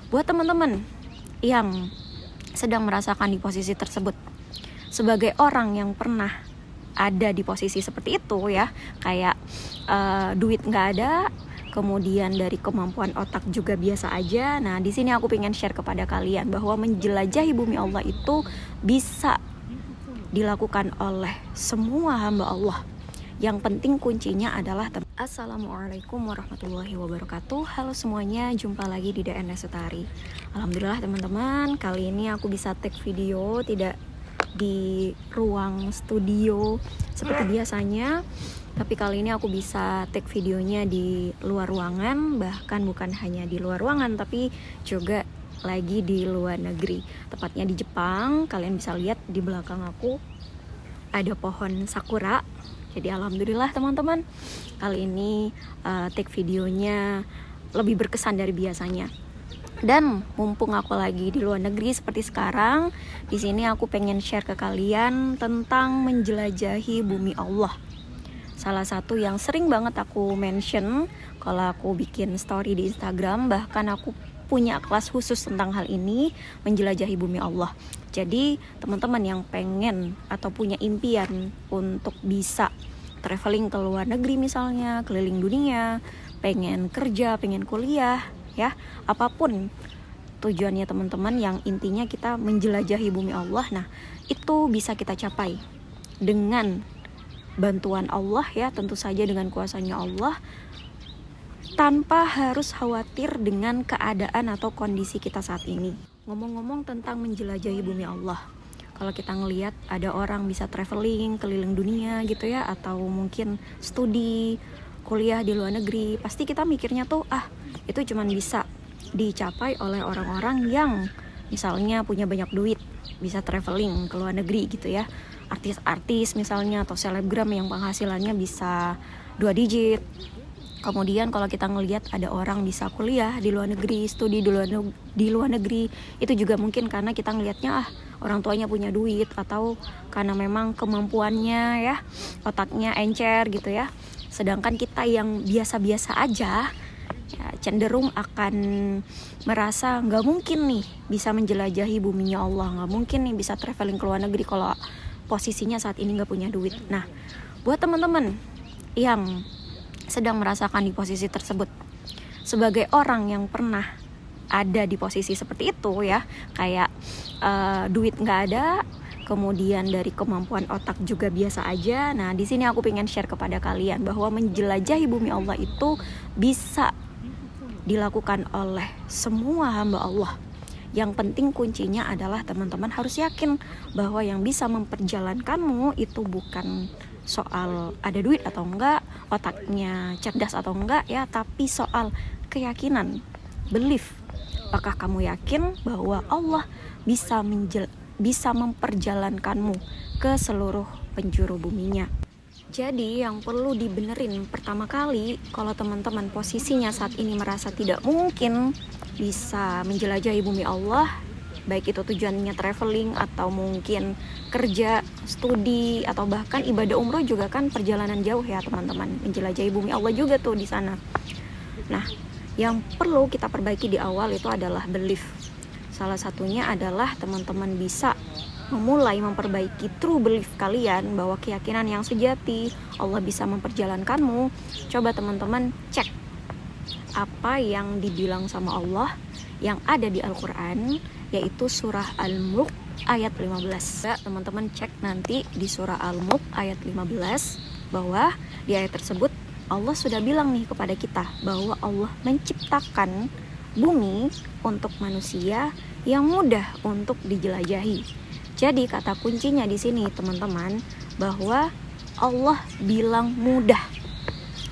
Buat teman-teman yang sedang merasakan di posisi tersebut, sebagai orang yang pernah ada di posisi seperti itu ya, kayak duit nggak ada, kemudian dari kemampuan otak juga biasa aja. Nah, di sini aku pengen share kepada kalian bahwa menjelajahi bumi Allah itu bisa dilakukan oleh semua hamba Allah. Yang penting kuncinya adalah Assalamualaikum warahmatullahi wabarakatuh. Halo semuanya, jumpa lagi di DNS Setari. Alhamdulillah teman-teman, kali ini aku bisa take video tidak di ruang studio seperti biasanya, tapi kali ini aku bisa take videonya di luar ruangan. Bahkan bukan hanya di luar ruangan, tapi juga lagi di luar negeri, tepatnya di Jepang. Kalian bisa lihat di belakang aku ada pohon sakura. Jadi alhamdulillah teman-teman, kali ini take videonya lebih berkesan dari biasanya. Dan mumpung aku lagi di luar negeri seperti sekarang, di sini aku pengen share ke kalian tentang menjelajahi bumi Allah. Salah satu yang sering banget aku mention kalau aku bikin story di Instagram, bahkan aku punya kelas khusus tentang hal ini, menjelajahi bumi Allah. Jadi teman-teman yang pengen atau punya impian untuk bisa traveling ke luar negeri misalnya, keliling dunia, pengen kerja, pengen kuliah, ya, apapun tujuannya teman-teman, yang intinya kita menjelajahi bumi Allah. Nah, itu bisa kita capai dengan bantuan Allah ya, tentu saja dengan kuasanya Allah, tanpa harus khawatir dengan keadaan atau kondisi kita saat ini. Ngomong-ngomong tentang menjelajahi bumi Allah, kalau kita ngelihat ada orang bisa traveling keliling dunia gitu ya, atau mungkin studi kuliah di luar negeri, pasti kita mikirnya tuh itu cuma bisa dicapai oleh orang-orang yang misalnya punya banyak duit, bisa traveling ke luar negeri gitu ya, artis-artis misalnya, atau selebgram yang penghasilannya bisa 2 digit. Kemudian kalau kita ngelihat ada orang bisa kuliah di luar negeri, studi di luar negeri, itu juga mungkin karena kita ngelihatnya orang tuanya punya duit, atau karena memang kemampuannya ya, otaknya encer gitu ya. Sedangkan kita yang biasa-biasa aja ya, cenderung akan merasa nggak mungkin nih bisa menjelajahi buminya Allah, nggak mungkin nih bisa traveling ke luar negeri kalau posisinya saat ini nggak punya duit. Nah, buat teman-teman yang sedang merasakan di posisi tersebut, sebagai orang yang pernah ada di posisi seperti itu ya, kayak duit nggak ada, kemudian dari kemampuan otak juga biasa aja. Nah, di sini aku pengen share kepada kalian bahwa menjelajahi bumi Allah itu bisa dilakukan oleh semua hamba Allah. Yang penting kuncinya adalah teman-teman harus yakin bahwa yang bisa memperjalankanmu itu bukan soal ada duit atau enggak, otaknya cerdas atau enggak ya, tapi soal keyakinan, belief. Apakah kamu yakin bahwa Allah bisa memperjalankanmu ke seluruh penjuru buminya? Jadi yang perlu dibenerin pertama kali, kalau teman-teman posisinya saat ini merasa tidak mungkin bisa menjelajahi bumi Allah, baik itu tujuannya traveling atau mungkin kerja, studi, atau bahkan ibadah umroh juga kan perjalanan jauh ya teman-teman, menjelajahi bumi Allah juga tuh di sana. Nah, yang perlu kita perbaiki di awal itu adalah belief. Salah satunya adalah teman-teman bisa memulai memperbaiki true belief kalian bahwa keyakinan yang sejati Allah bisa memperjalankanmu. Coba teman-teman cek apa yang dibilang sama Allah yang ada di Al-Quran, yaitu surah Al-Mulk ayat 15. Ya, teman-teman cek nanti di surah Al-Mulk ayat 15 bahwa di ayat tersebut Allah sudah bilang nih kepada kita bahwa Allah menciptakan bumi untuk manusia yang mudah untuk dijelajahi. Jadi kata kuncinya di sini teman-teman, bahwa Allah bilang mudah.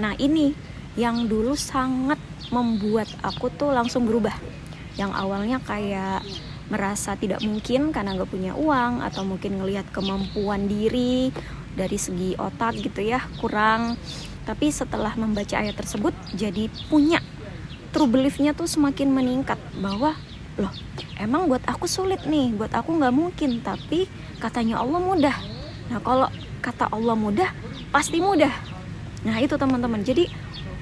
Nah, ini yang dulu sangat membuat aku tuh langsung berubah. Yang awalnya kayak merasa tidak mungkin karena gak punya uang, atau mungkin ngelihat kemampuan diri dari segi otak gitu ya kurang. Tapi setelah membaca ayat tersebut, jadi punya true belief-nya tuh semakin meningkat, bahwa loh, emang buat aku sulit nih, buat aku gak mungkin, tapi katanya Allah mudah. Nah, kalau kata Allah mudah, pasti mudah. Nah, itu teman-teman, jadi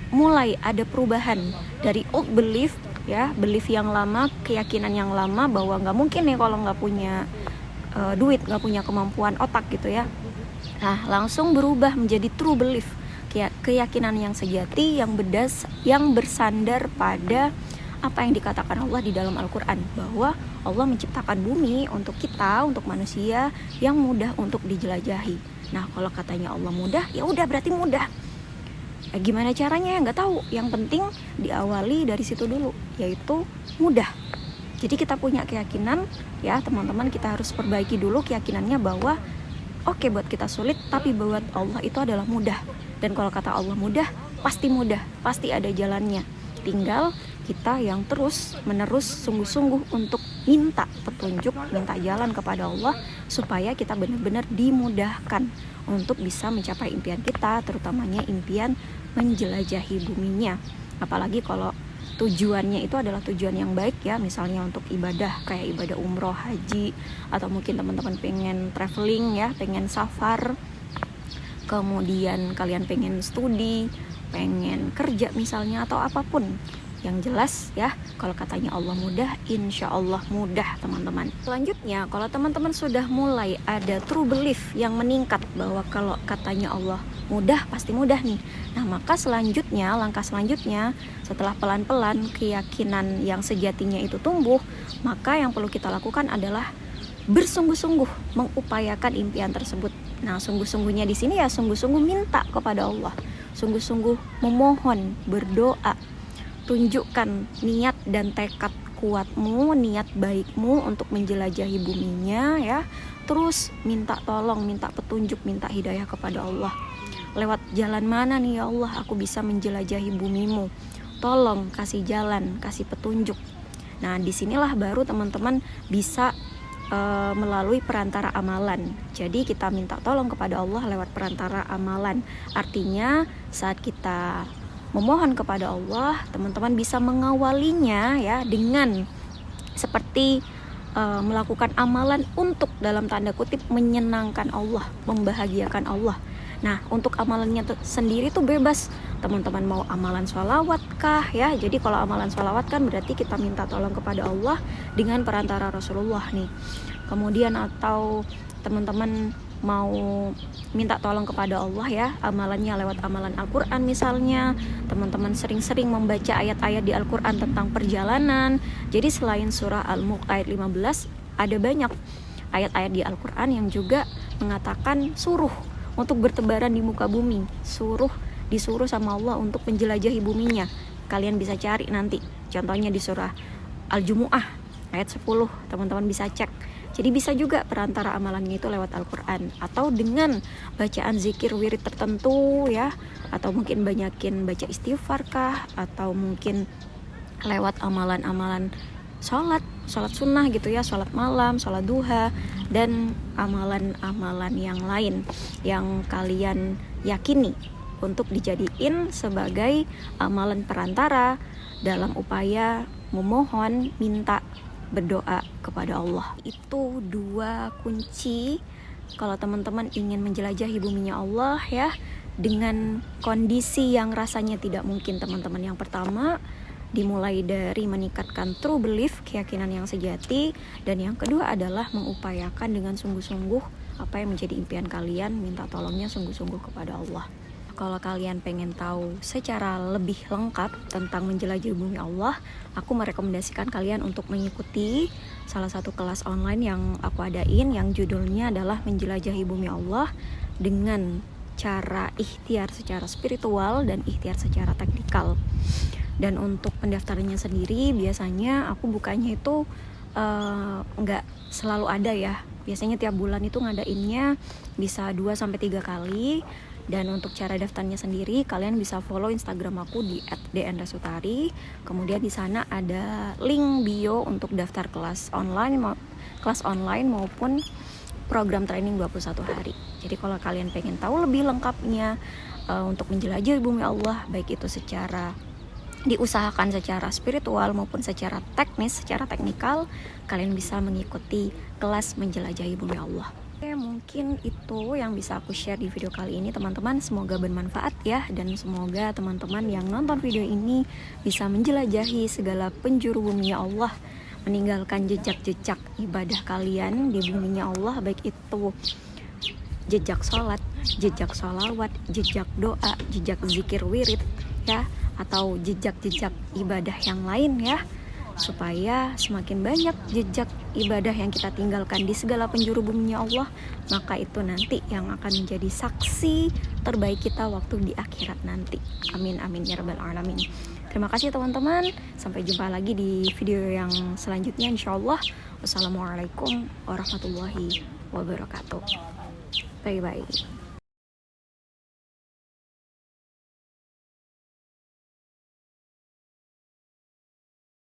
mulai ada perubahan dari old belief ya, belief yang lama, keyakinan yang lama bahwa nggak mungkin nih kalau nggak punya duit, nggak punya kemampuan otak gitu ya. Nah, langsung berubah menjadi true belief, keyakinan yang sejati, yang bersandar pada apa yang dikatakan Allah di dalam Al-Quran, bahwa Allah menciptakan bumi untuk kita, untuk manusia yang mudah untuk dijelajahi. Nah, kalau katanya Allah mudah, ya udah berarti mudah. Gimana caranya? Nggak tahu. Yang penting diawali dari situ dulu, yaitu mudah. Jadi kita punya keyakinan, ya teman-teman, kita harus perbaiki dulu keyakinannya bahwa oke, buat kita sulit, tapi buat Allah itu adalah mudah. Dan kalau kata Allah mudah, pasti ada jalannya. Tinggal kita yang terus menerus sungguh-sungguh untuk minta petunjuk, minta jalan kepada Allah, supaya kita benar-benar dimudahkan untuk bisa mencapai impian kita, terutamanya impian menjelajahi buminya. Apalagi kalau tujuannya itu adalah tujuan yang baik ya, misalnya untuk ibadah kayak ibadah umroh, haji, atau mungkin teman-teman pengen traveling ya, pengen safar, kemudian kalian pengen studi, pengen kerja misalnya, atau apapun. Yang jelas ya, kalau katanya Allah mudah, insya Allah mudah teman-teman. Selanjutnya, kalau teman-teman sudah mulai ada true belief yang meningkat bahwa kalau katanya Allah mudah, pasti mudah nih. Nah, maka selanjutnya, langkah selanjutnya, setelah pelan-pelan keyakinan yang sejatinya itu tumbuh, maka yang perlu kita lakukan adalah bersungguh-sungguh mengupayakan impian tersebut. Nah, sungguh-sungguhnya di sini ya sungguh-sungguh minta kepada Allah, sungguh-sungguh memohon, berdoa. Tunjukkan niat dan tekad kuatmu, niat baikmu untuk menjelajahi buminya ya. Terus minta tolong, minta petunjuk, minta hidayah kepada Allah. Lewat jalan mana nih ya Allah aku bisa menjelajahi bumimu? Tolong kasih jalan, kasih petunjuk. Nah, disinilah baru teman-teman bisa melalui perantara amalan. Jadi kita minta tolong kepada Allah lewat perantara amalan. Artinya saat kita memohon kepada Allah, teman-teman bisa mengawalinya ya dengan seperti melakukan amalan untuk dalam tanda kutip menyenangkan Allah, membahagiakan Allah. Nah, untuk amalannya sendiri tuh bebas. Teman-teman mau amalan sholawat kah ya? Jadi kalau amalan sholawat kan berarti kita minta tolong kepada Allah dengan perantara Rasulullah nih. Kemudian atau teman-teman mau minta tolong kepada Allah ya, amalannya lewat amalan Al-Quran misalnya. Teman-teman sering-sering membaca ayat-ayat di Al-Quran tentang perjalanan. Jadi selain surah Al-Mulk ayat 15, ada banyak ayat-ayat di Al-Quran yang juga mengatakan suruh untuk bertebaran di muka bumi, disuruh sama Allah untuk menjelajahi buminya. Kalian bisa cari nanti, contohnya di surah Al-Jumu'ah ayat 10, teman-teman bisa cek. Jadi bisa juga perantara amalannya itu lewat Al-Quran, atau dengan bacaan zikir wirid tertentu ya, atau mungkin banyakin baca istighfar kah, atau mungkin lewat amalan-amalan sholat sunnah gitu ya, sholat malam, sholat duha, dan amalan-amalan yang lain yang kalian yakini untuk dijadiin sebagai amalan perantara dalam upaya memohon, minta, berdoa kepada Allah. Itu dua kunci kalau teman-teman ingin menjelajahi buminya Allah ya, dengan kondisi yang rasanya tidak mungkin teman-teman. Yang pertama, dimulai dari meningkatkan true belief, keyakinan yang sejati, dan yang kedua adalah mengupayakan dengan sungguh-sungguh apa yang menjadi impian kalian, minta tolongnya sungguh-sungguh kepada Allah. Kalau kalian pengen tahu secara lebih lengkap tentang menjelajahi bumi Allah, aku merekomendasikan kalian untuk mengikuti salah satu kelas online yang aku adain, yang judulnya adalah Menjelajahi Bumi Allah dengan cara ikhtiar secara spiritual dan ikhtiar secara teknikal. Dan untuk pendaftarannya sendiri biasanya aku bukanya itu nggak selalu ada ya. Biasanya tiap bulan itu ngadainnya bisa 2-3 kali. Dan untuk cara daftarnya sendiri, kalian bisa follow Instagram aku di @dnresutari. Kemudian di sana ada link bio untuk daftar kelas online maupun program training 21 hari. Jadi kalau kalian pengen tahu lebih lengkapnya untuk menjelajahi bumi Allah, baik itu secara diusahakan secara spiritual maupun secara teknis, secara teknikal, kalian bisa mengikuti kelas Menjelajahi Bumi Allah. Oke, mungkin itu yang bisa aku share di video kali ini teman-teman. Semoga bermanfaat ya, dan semoga teman-teman yang nonton video ini bisa menjelajahi segala penjuru bumi Allah, meninggalkan jejak-jejak ibadah kalian di buminya Allah, baik itu jejak sholat, jejak sholawat, jejak doa, jejak zikir wirid ya, atau jejak-jejak ibadah yang lain ya, supaya semakin banyak jejak ibadah yang kita tinggalkan di segala penjuru buminya Allah, maka itu nanti yang akan menjadi saksi terbaik kita waktu di akhirat nanti. Amin amin ya rabbal alamin. Terima kasih teman-teman, sampai jumpa lagi di video yang selanjutnya insyaallah. Wassalamualaikum warahmatullahi wabarakatuh. Bye bye.